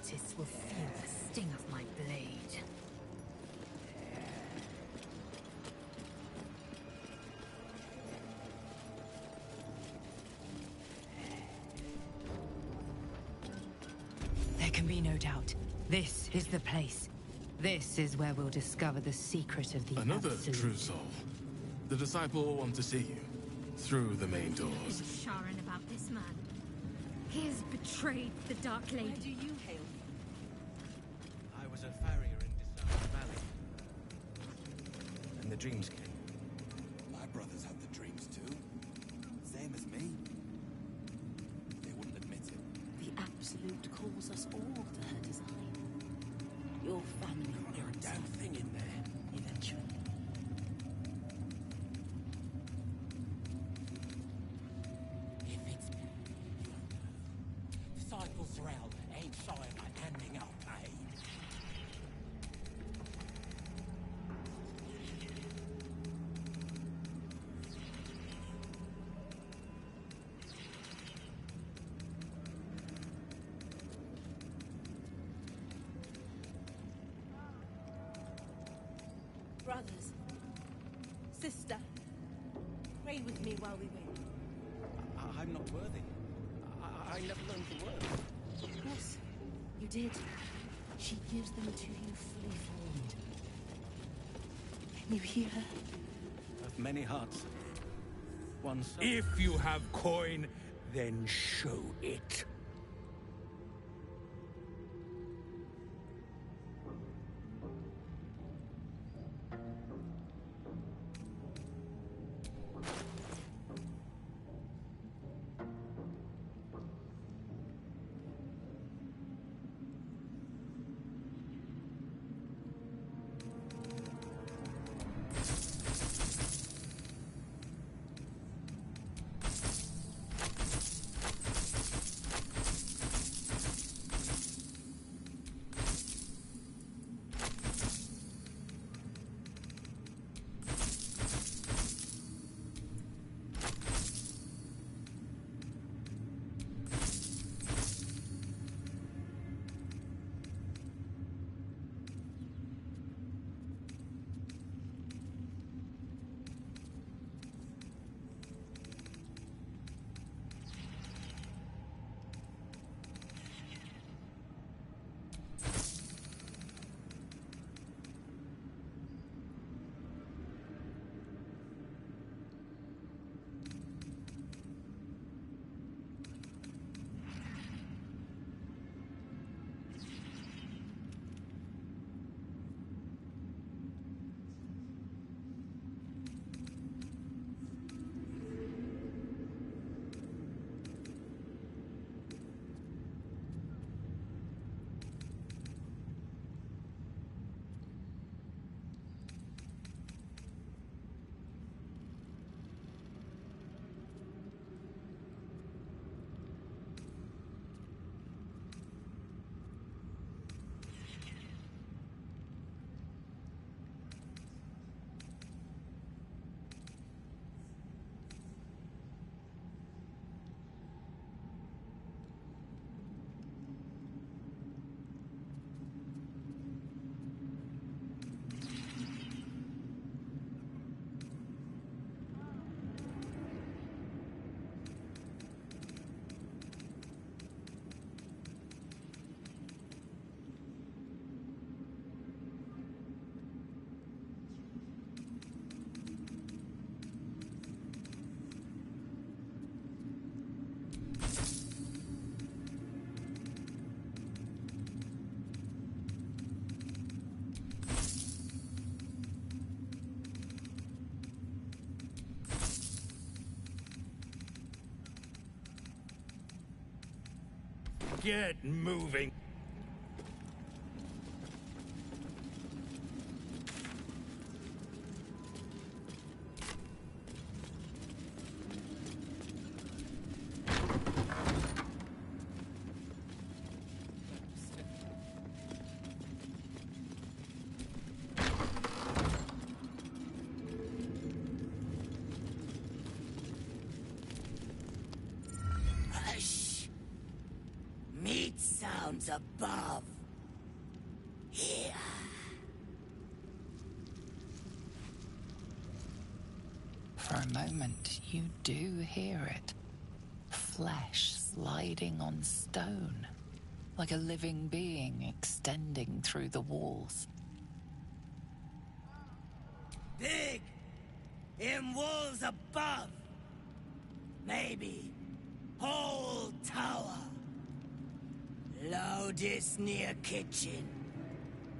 Mantis will feel the sting of my blade. There can be no doubt. This is the place. This is where we'll discover the secret of the Another Absolute. true soul. The disciple will want to see you. Through the main doors. Who's Sharon about this man? He has betrayed the Dark Lady. Where do you hail from? I was a farrier in Disarmed Valley. And the dreams came. My brothers had the dreams too. Same as me. They wouldn't admit it. The Absolute calls us all to her design. Your family will You're a damn thing in there. eventually. If it's me, you won't know. Disciples throughout ain't shy about handing out pain. Brothers, sister, pray with me while we wait. I'm not worthy. I never learned the word. Yes, you did. She gives them to you fully formed. Can you hear her? Of many hearts. One soul. If you have coin, then show it. Get moving. Hush! Meet Sauron. comes above. Here. For a moment, you do hear it. Flesh sliding on stone, like a living being extending through the walls. Big! In walls above! Maybe whole tower. Loudest near kitchen.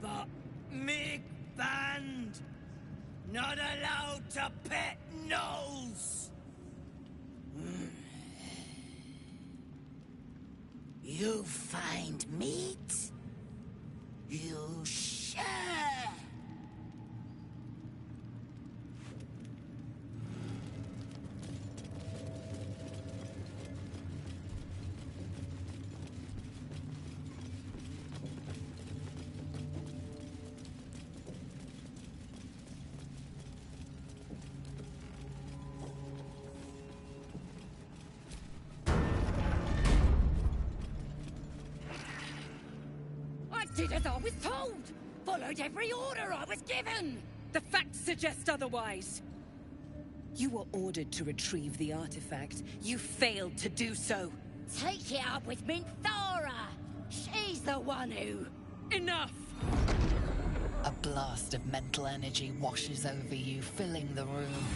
But Mig banned. Not allowed to pet nose. You find meat? You share. Did as I was told! Followed every order I was given! The facts suggest otherwise. You were ordered to retrieve the artifact. You failed to do so. Take it up with Minthara! She's the one who... Enough! A blast of mental energy washes over you, filling the room.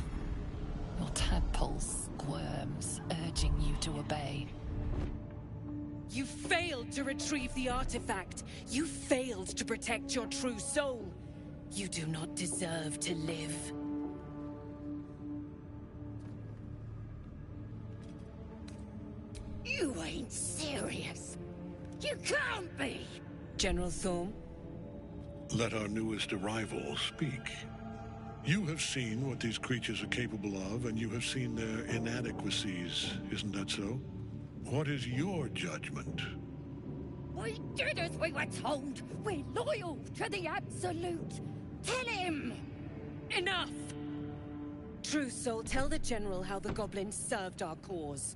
Your tadpole squirms, urging you to obey. You failed to retrieve the artifact. You failed to protect your true soul. You do not deserve to live. You ain't serious. You can't be! General Thorm? Let our newest arrival speak. You have seen what these creatures are capable of, and you have seen their inadequacies, isn't that so? What is your judgment? We did as we were told! We're loyal to the Absolute! Tell him! Enough! True Soul, tell the General how the goblins served our cause.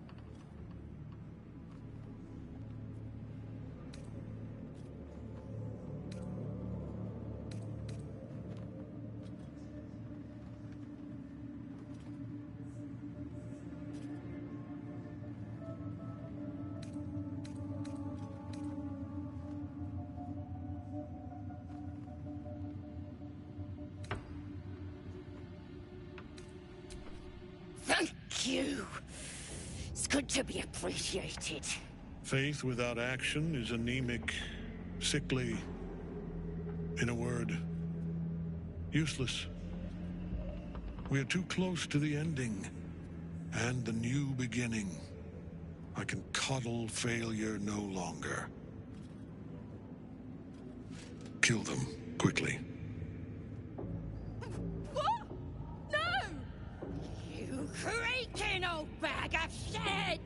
Thank you! It's good to be appreciated. Faith without action is anemic, sickly, in a word, useless. We are too close to the ending, and the new beginning. I can coddle failure no longer. Kill them, quickly. What? No! You creaking old bag of shit!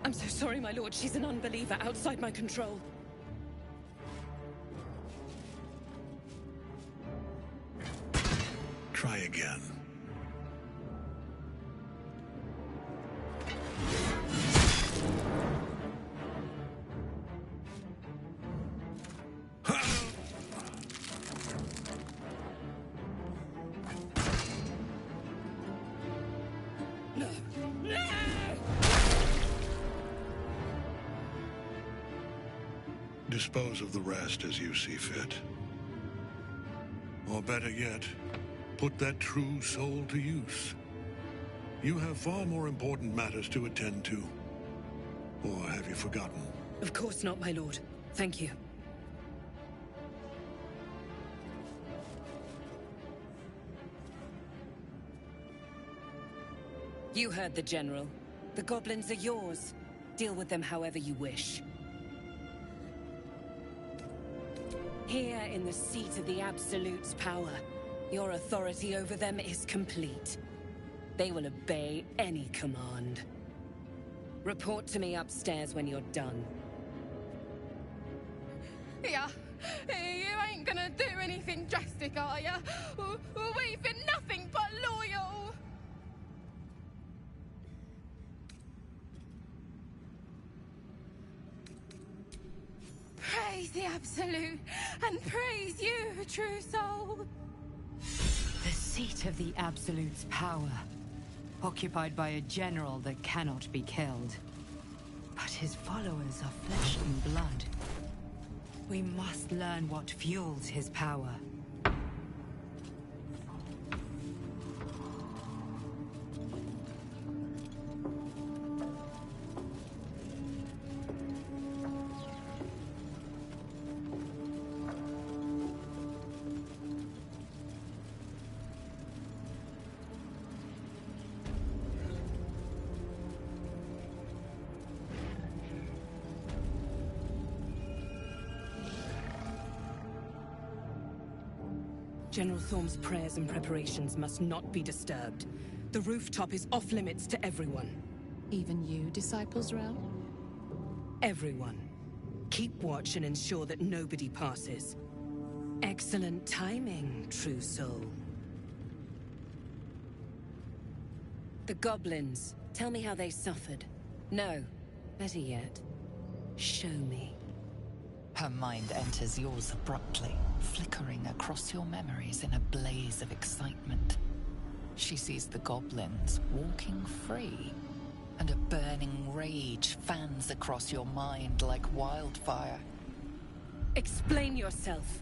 I'm so sorry, my lord. She's an unbeliever outside my control. Try again. No! No! Dispose of the rest as you see fit. Or better yet, put that true soul to use. You have far more important matters to attend to. Or have you forgotten? Of course not, my lord. Thank you. You heard the General. The goblins are yours. Deal with them however you wish. Here in the seat of the Absolute's power, your authority over them is complete. They will obey any command. Report to me upstairs when you're done. Yeah, you ain't gonna do anything drastic, are ya? We've been nothing but loyal! Praise the Absolute, and praise you, true soul! The seat of the Absolute's power, occupied by a general that cannot be killed. But his followers are flesh and blood. We must learn what fuels his power. General Thorm's prayers and preparations must not be disturbed. The rooftop is off limits to everyone. Even you, Disciples Realm? Everyone. Keep watch and ensure that nobody passes. Excellent timing, true soul. The goblins. Tell me how they suffered. No, better yet, show me. Her mind enters yours abruptly, flickering across your memories in a blaze of excitement. She sees the goblins walking free, and a burning rage fans across your mind like wildfire. Explain yourself.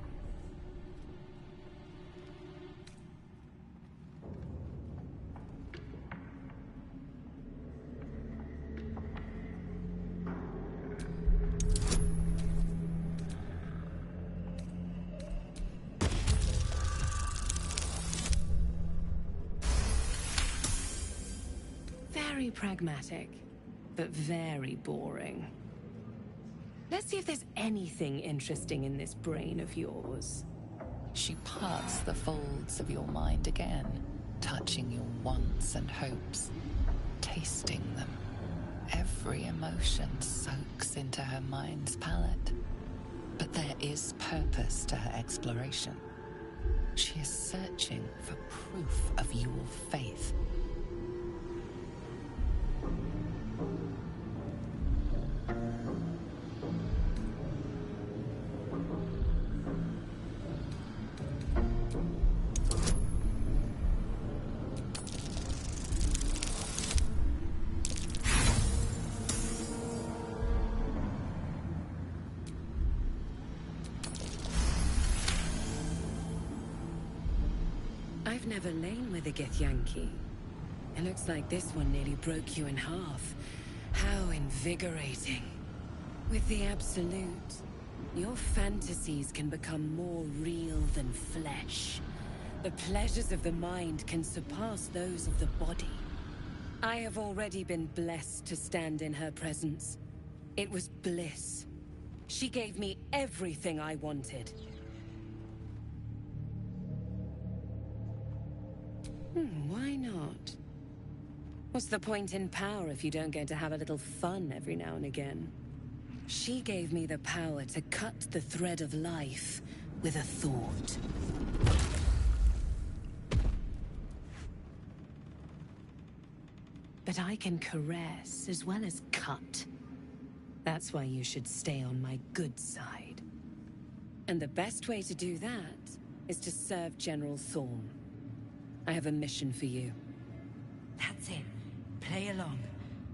Very pragmatic, but very boring. Let's see if there's anything interesting in this brain of yours. She parts the folds of your mind again, touching your wants and hopes, tasting them. Every emotion soaks into her mind's palate. But there is purpose to her exploration. She is searching for proof of your faith. I've never lain with a Githyanki. It looks like this one nearly broke you in half. How invigorating. With the Absolute, your fantasies can become more real than flesh. The pleasures of the mind can surpass those of the body. I have already been blessed to stand in her presence. It was bliss. She gave me everything I wanted. Why not? What's the point in power if you don't get to have a little fun every now and again? She gave me the power to cut the thread of life with a thought. But I can caress as well as cut. That's why you should stay on my good side. And the best way to do that is to serve General Thorm. I have a mission for you. That's it. Play along.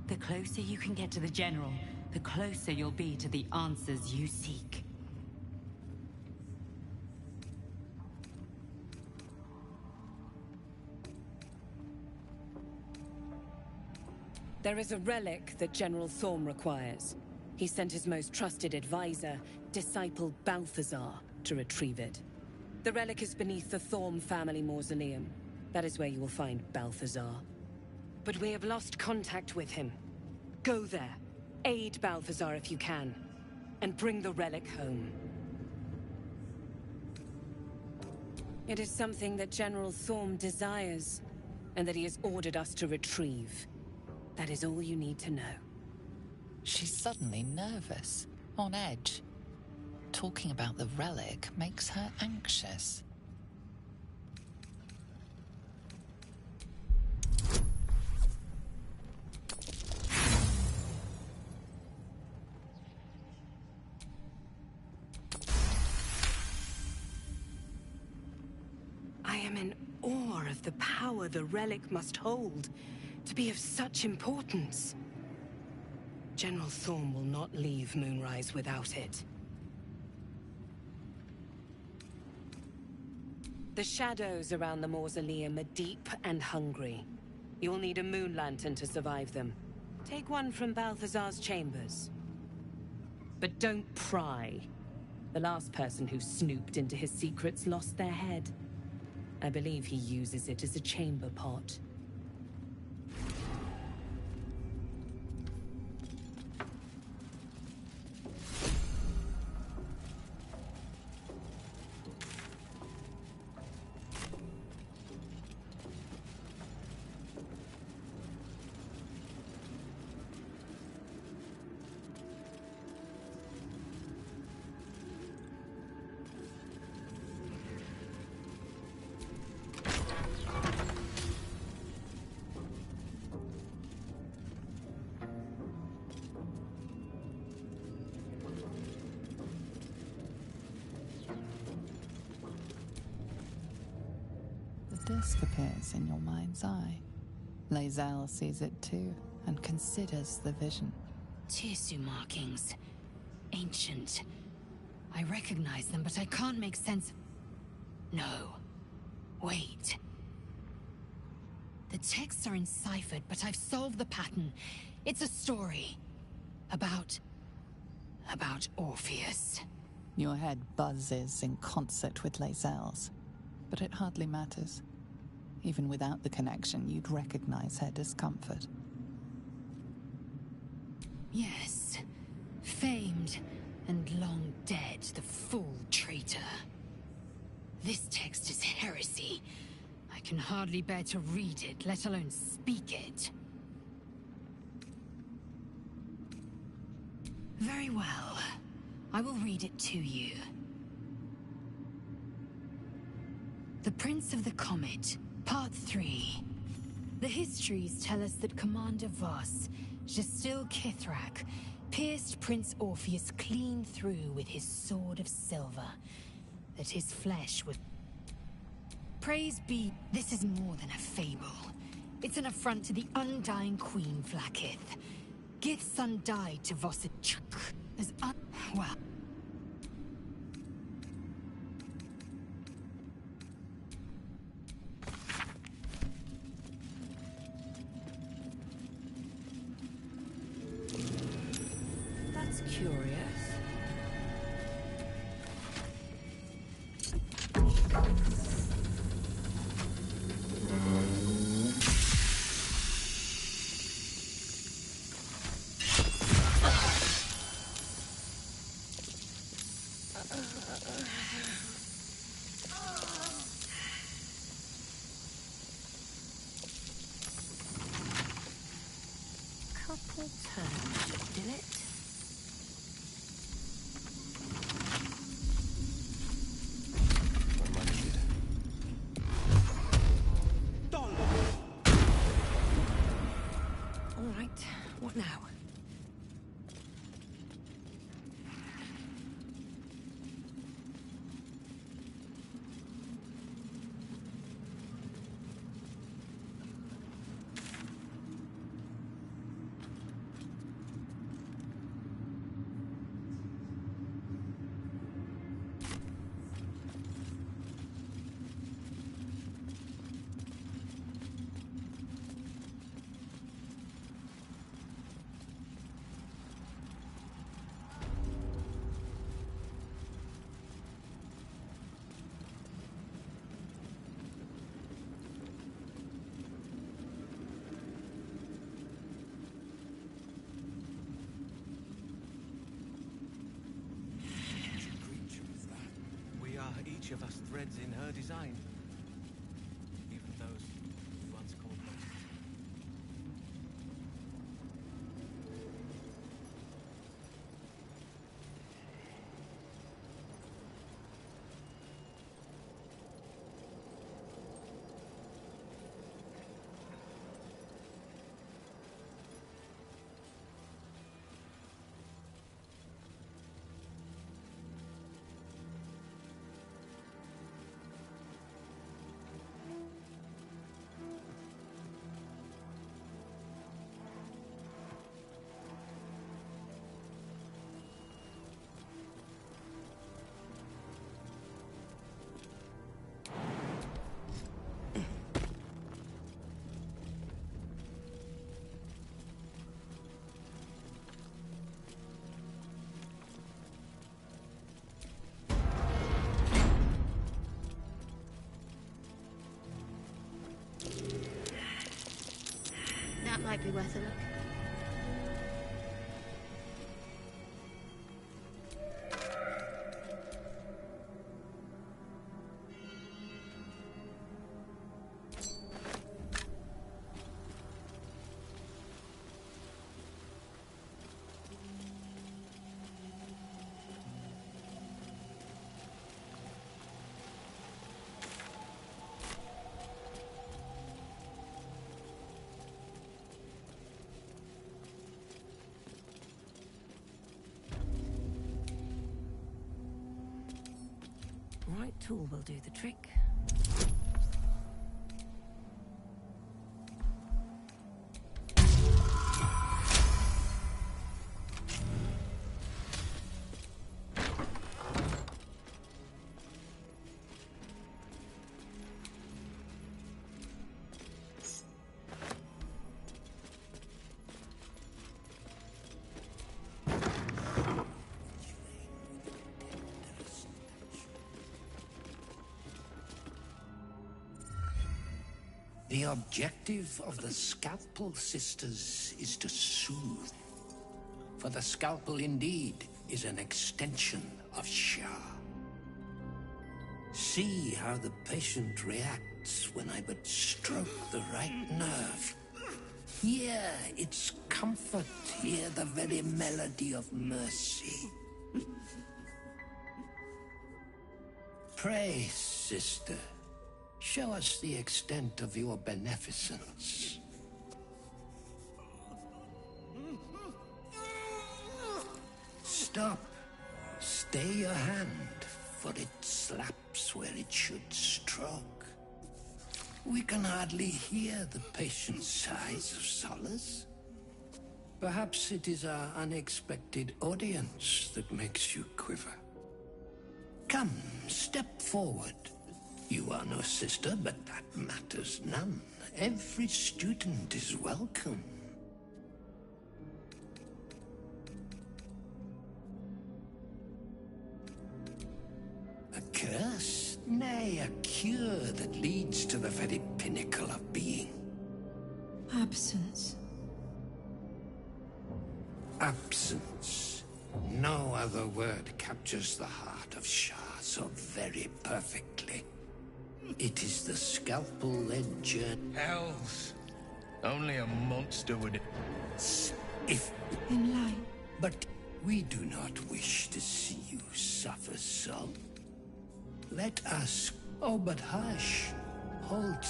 The closer you can get to the General, the closer you'll be to the answers you seek. There is a relic that General Thorm requires. He sent his most trusted advisor, Disciple Balthazar, to retrieve it. The relic is beneath the Thorm family mausoleum. That is where you will find Balthazar. But we have lost contact with him. Go there, aid Balthazar if you can, and bring the relic home. It is something that General Thorm desires, and that he has ordered us to retrieve. That is all you need to know. She's suddenly nervous, on edge. Talking about the relic makes her anxious. I am in awe of the power the relic must hold to be of such importance. General Thorm will not leave Moonrise without it. The shadows around the mausoleum are deep and hungry. You'll need a moon lantern to survive them. Take one from Balthazar's chambers. But don't pry. The last person who snooped into his secrets lost their head. I believe he uses it as a chamber pot. The disc appears in your mind's eye. Lae'zel sees it too, and considers the vision. Tissue markings. Ancient. I recognize them, but I can't make sense. No. Wait. The texts are enciphered, but I've solved the pattern. It's a story. About Orpheus. Your head buzzes in concert with Lae'zel's, but it hardly matters. Even without the connection, you'd recognize her discomfort. Yes. Famed and long dead, the fool traitor. This text is heresy. I can hardly bear to read it, let alone speak it. Very well. I will read it to you. The Prince of the Comet, Part 3. The histories tell us that Commander Voss, Gestil Kithrak, pierced Prince Orpheus clean through with his sword of silver, that his flesh was... Praise be, this is more than a fable. It's an affront to the undying Queen Vlaakith. Gith's son died to Vossachuk as well... That's curious. Couple turns should do it. All right, what now? Each of us threads in her design. Even those we once called Probably worth a look. Right tool will do the trick. The objective of the Scalpel Sisters is to soothe. For the scalpel indeed is an extension of Shah. See how the patient reacts when I but stroke the right nerve. Hear its comfort, hear the very melody of mercy. Pray, sister. Show us the extent of your beneficence. Stop. Stay your hand, for it slaps where it should stroke. We can hardly hear the patient's sighs of solace. Perhaps it is our unexpected audience that makes you quiver. Come, step forward. You are no sister, but that matters none. Every student is welcome. A curse? Nay, a cure that leads to the very pinnacle of being. Absence. Absence. No other word captures the heart of Shah so very perfectly. It is the scalpel-led journey. Hells! Only a monster would... If... In line. But we do not wish to see you suffer so. Let us... Oh, but hush. Hold...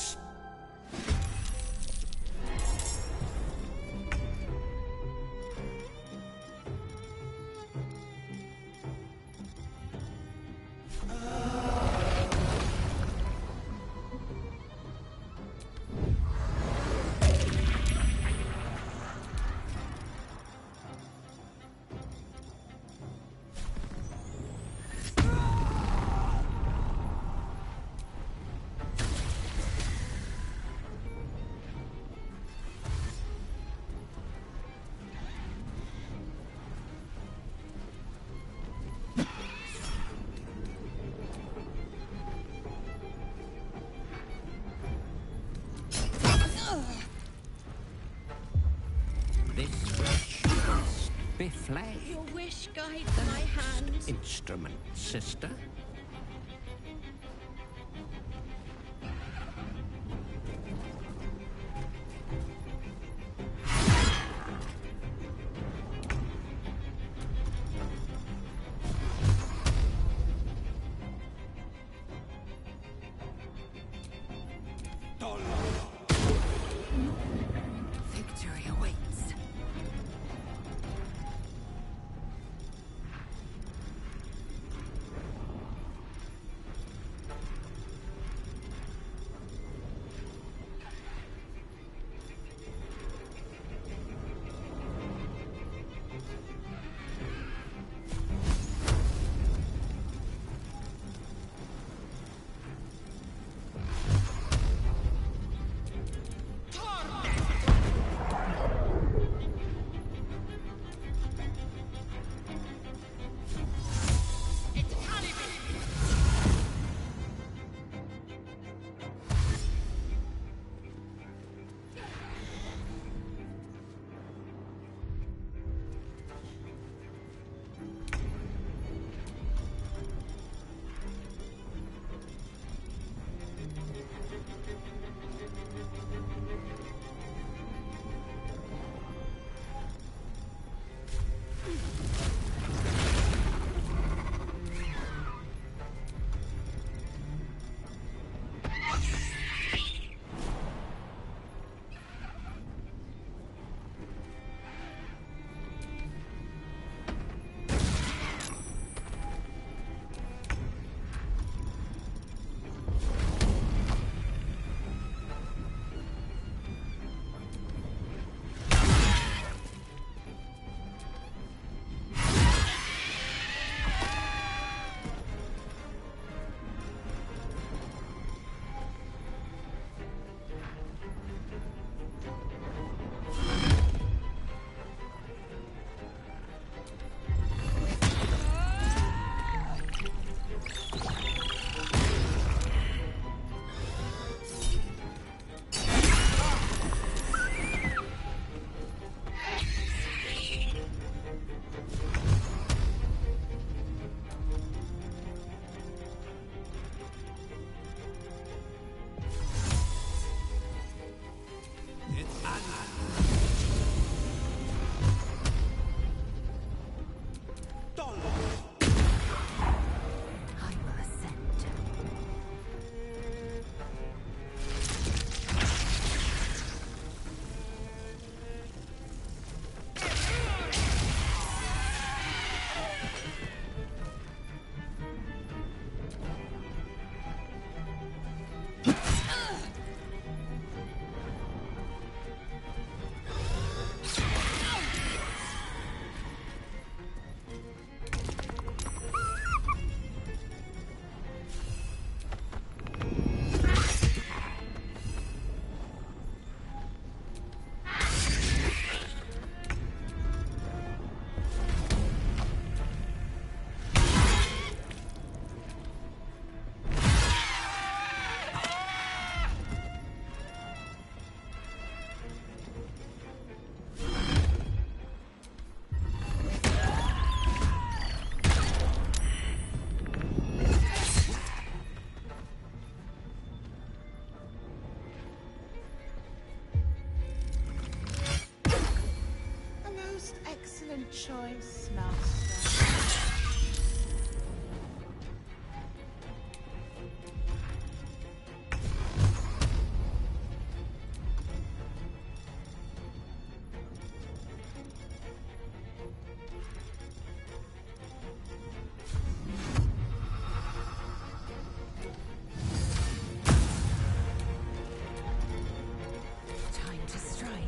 Be flayed. Your wish guides my hand. Instrument, sister. Victory awaits. smell. Time to strike.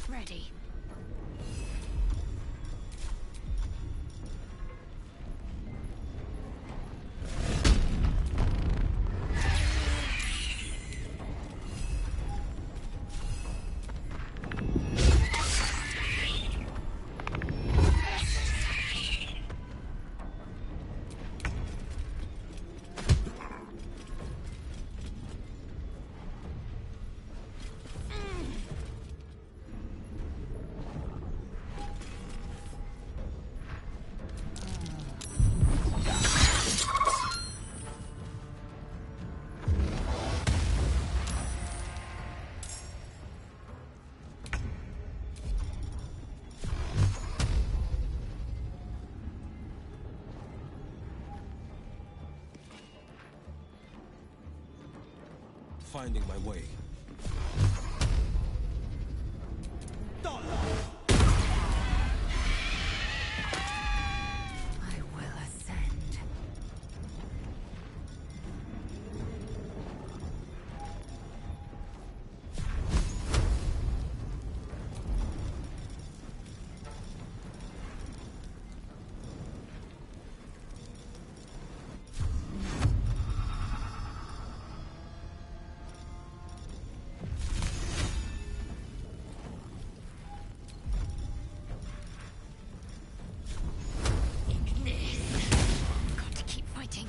Ready. Finding my way. I will ascend. Got to keep fighting.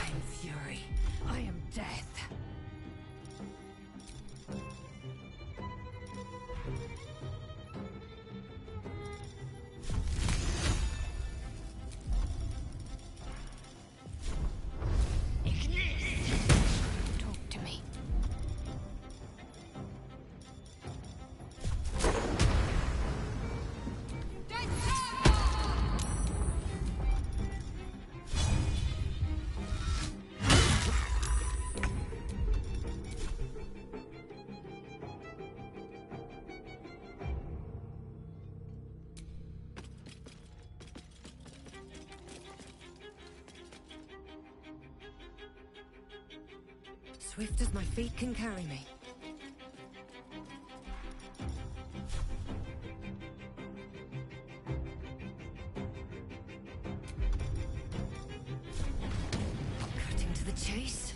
I'm fury. I am death. Talk to me. Swift as my feet can carry me. Cutting to the chase.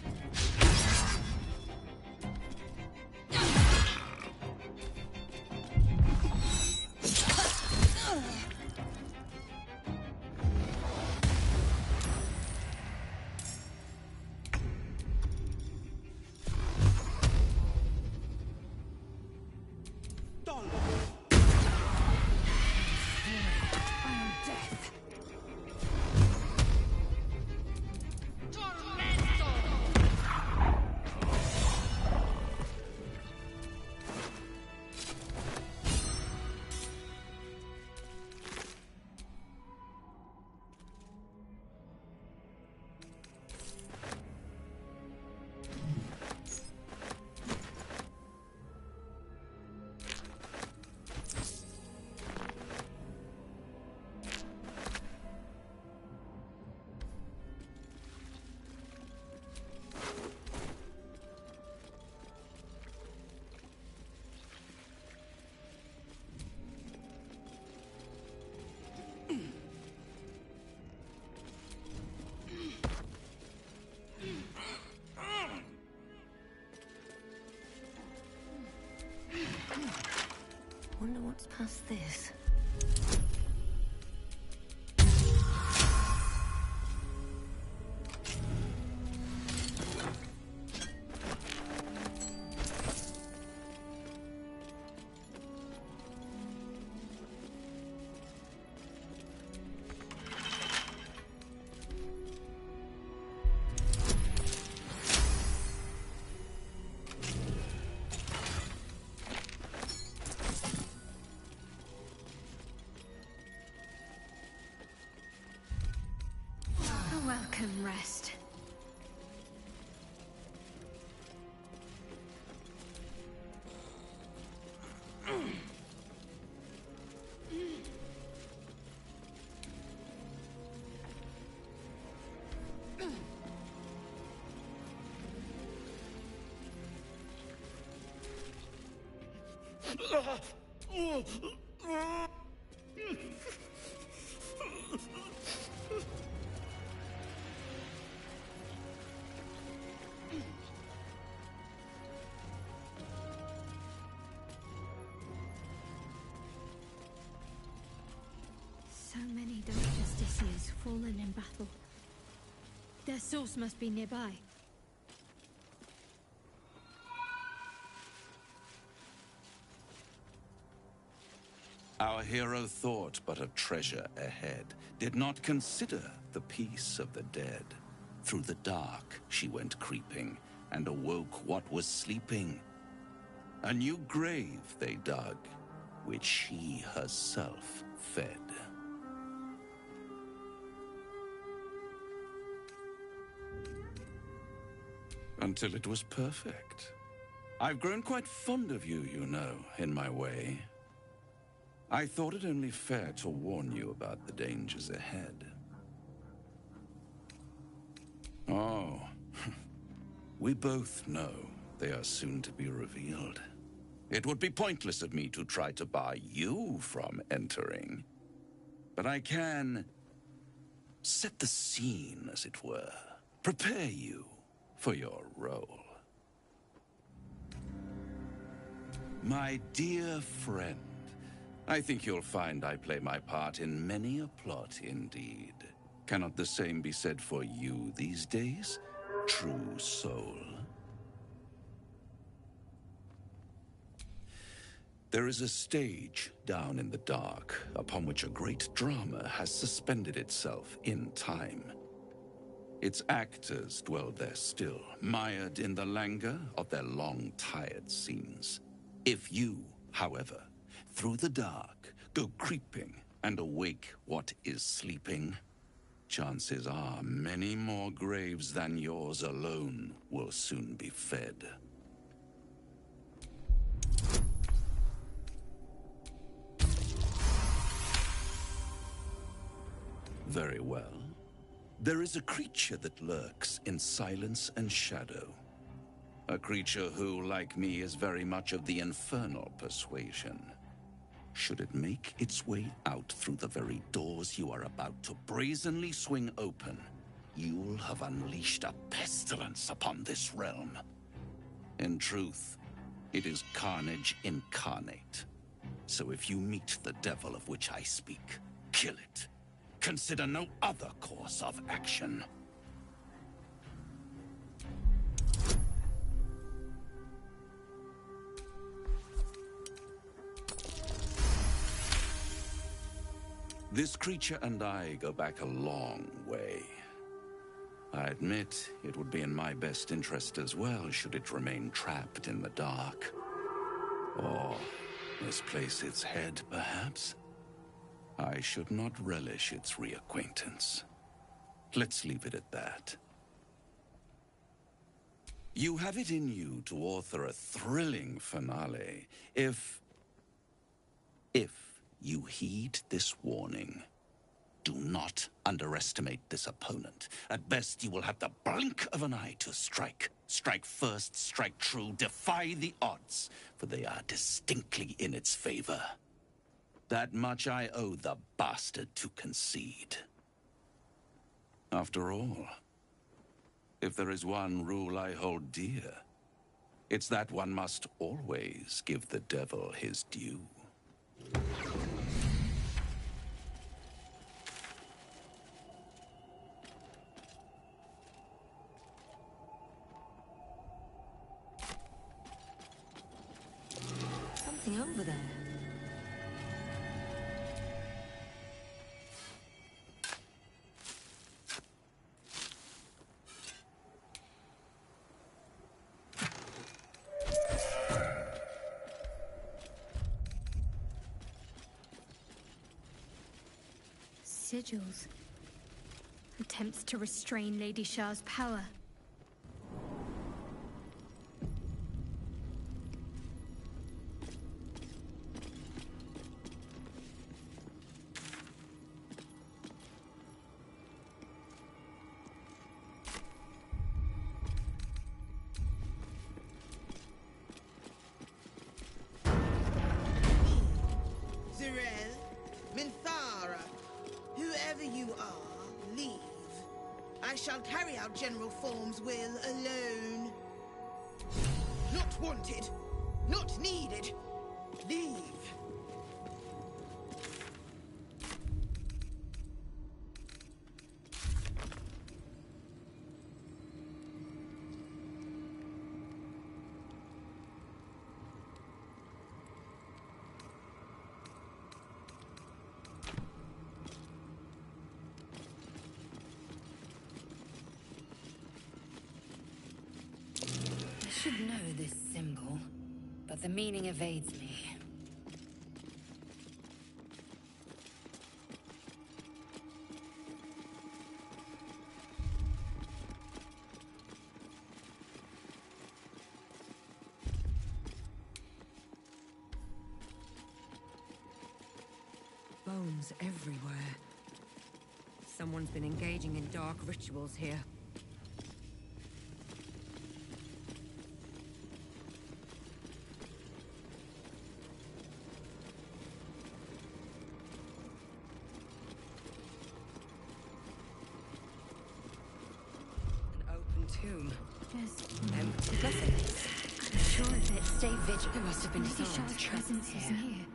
Tormental! Final death. Wonder what's past this. A welcome rest. So many Dark Justiciars fallen in battle. Their source must be nearby. Our hero thought but a treasure ahead, did not consider the peace of the dead. Through the dark she went creeping, and awoke what was sleeping. A new grave they dug, which she herself fed. Until it was perfect. I've grown quite fond of you, you know, in my way. I thought it only fair to warn you about the dangers ahead. Oh, we both know they are soon to be revealed. It would be pointless of me to try to bar you from entering. But I can set the scene, as it were. Prepare you for your role. My dear friend, I think you'll find I play my part in many a plot indeed. Cannot the same be said for you these days, true soul? There is a stage down in the dark upon which a great drama has suspended itself in time. Its actors dwell there still, mired in the languor of their long-tired scenes. If you, however, through the dark, go creeping and awake what is sleeping, chances are many more graves than yours alone will soon be fed. Very well. There is a creature that lurks in silence and shadow. A creature who, like me, is very much of the infernal persuasion. Should it make its way out through the very doors you are about to brazenly swing open, you'll have unleashed a pestilence upon this realm. In truth, it is carnage incarnate. So if you meet the devil of which I speak, kill it. Consider no other course of action. This creature and I go back a long way. I admit it would be in my best interest as well should it remain trapped in the dark. Or misplace its head, perhaps? I should not relish its reacquaintance. Let's leave it at that. You have it in you to author a thrilling finale if you heed this warning. Do not underestimate this opponent. At best, you will have the blink of an eye to strike. Strike first, strike true, defy the odds, for they are distinctly in its favor. That much I owe the bastard to concede. After all, if there is one rule I hold dear, it's that one must always give the devil his due. Something over there. Sigils. Attempts to restrain Lady Shah's power. I shall carry out General Form's will alone. Not wanted. Not needed. Leave. I should know this symbol, but the meaning evades me. Bones everywhere. Someone's been engaging in dark rituals here. Tomb. There's empty nothing. I'm sure of it. Stay vigilant. There must have been Lady someone's Shah's presence is near.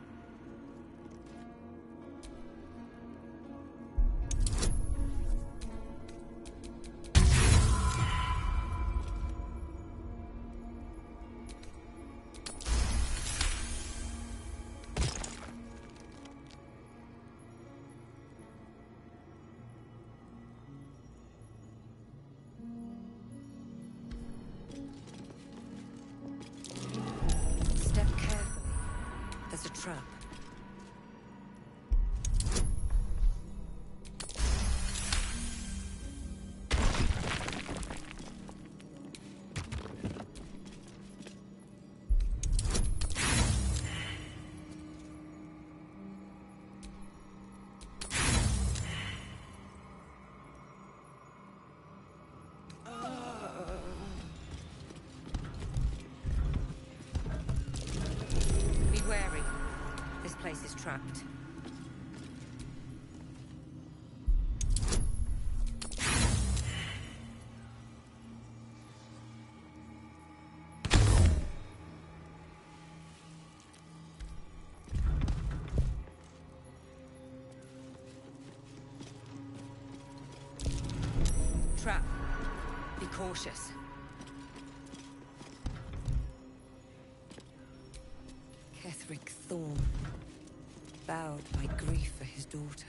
Trap. Be wary. This place is trapped. Trap. Be cautious. Ketherick Thorn. bowed by grief for his daughter.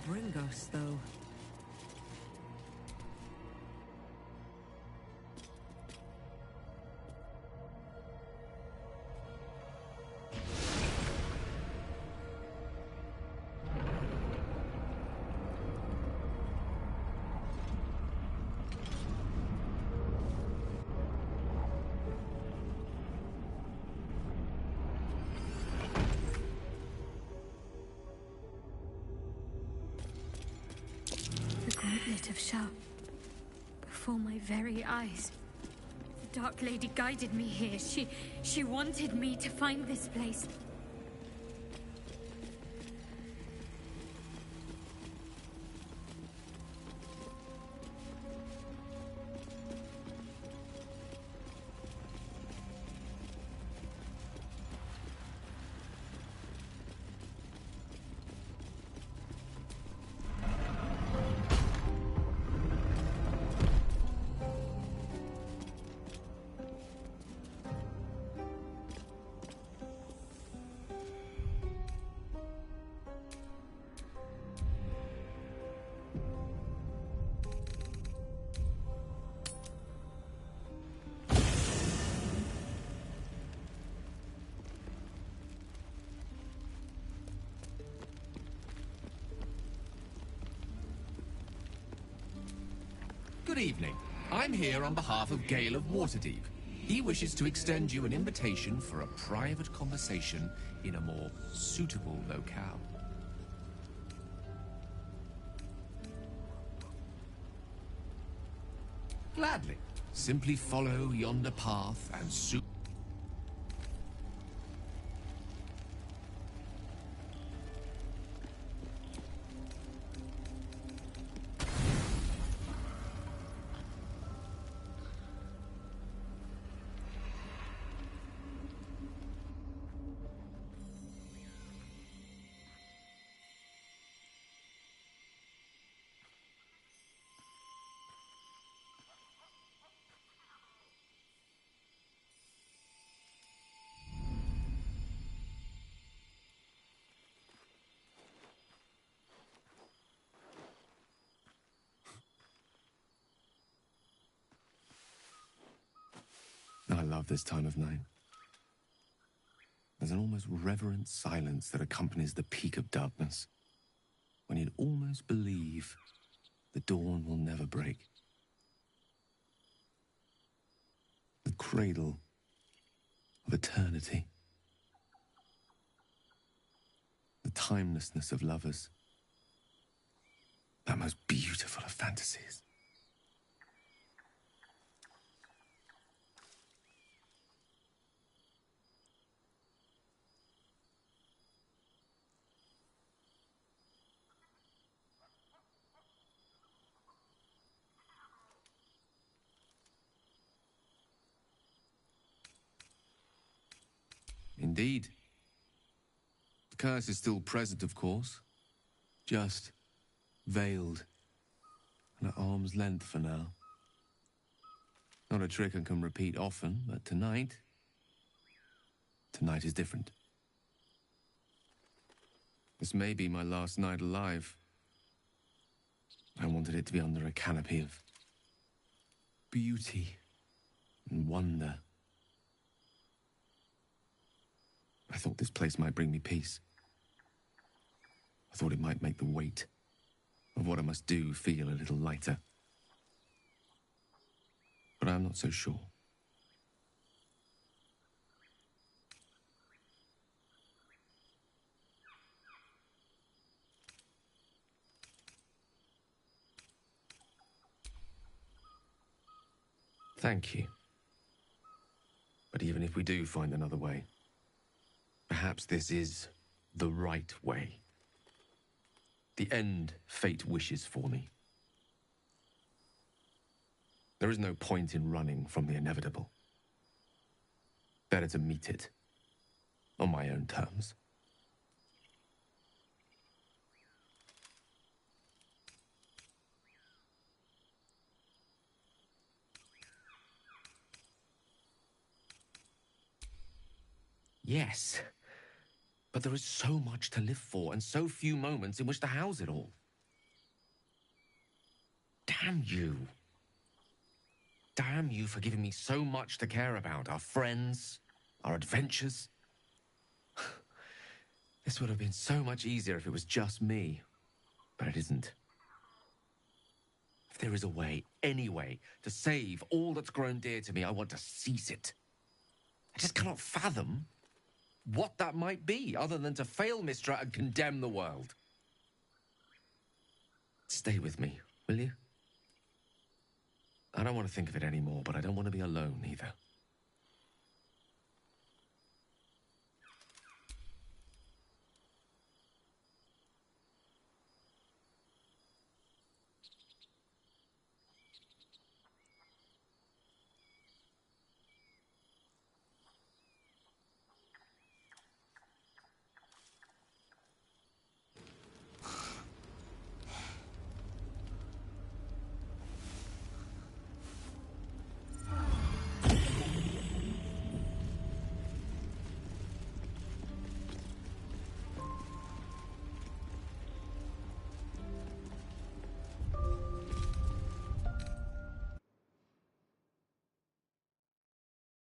Bring us, though. Gauntlet of Shah. Before my very eyes. The Dark Lady guided me here. She wanted me to find this place. Good evening. I'm here on behalf of Gale of Waterdeep. He wishes to extend you an invitation for a private conversation in a more suitable locale. Gladly. Simply follow yonder path and soon... I love this time of night. There's an almost reverent silence that accompanies the peak of darkness, when you'd almost believe the dawn will never break. The cradle of eternity. The timelessness of lovers. That most beautiful of fantasies. Indeed. The curse is still present, of course. Just veiled and at arm's length for now. Not a trick I can repeat often, but tonight is different. This may be my last night alive. I wanted it to be under a canopy of beauty and wonder. I thought this place might bring me peace. I thought it might make the weight of what I must do feel a little lighter. But I'm not so sure. Thank you. But even if we do find another way, perhaps this is the right way. The end fate wishes for me. There is no point in running from the inevitable. Better to meet it on my own terms. Yes, but there is so much to live for and so few moments in which to house it all. Damn you. Damn you for giving me so much to care about. Our friends, our adventures. This would have been so much easier if it was just me, but it isn't. If there is a way, any way, to save all that's grown dear to me, I want to seize it. I just cannot fathom what that might be, other than to fail Mistra and condemn the world. Stay with me, will you? I don't want to think of it anymore, but I don't want to be alone either.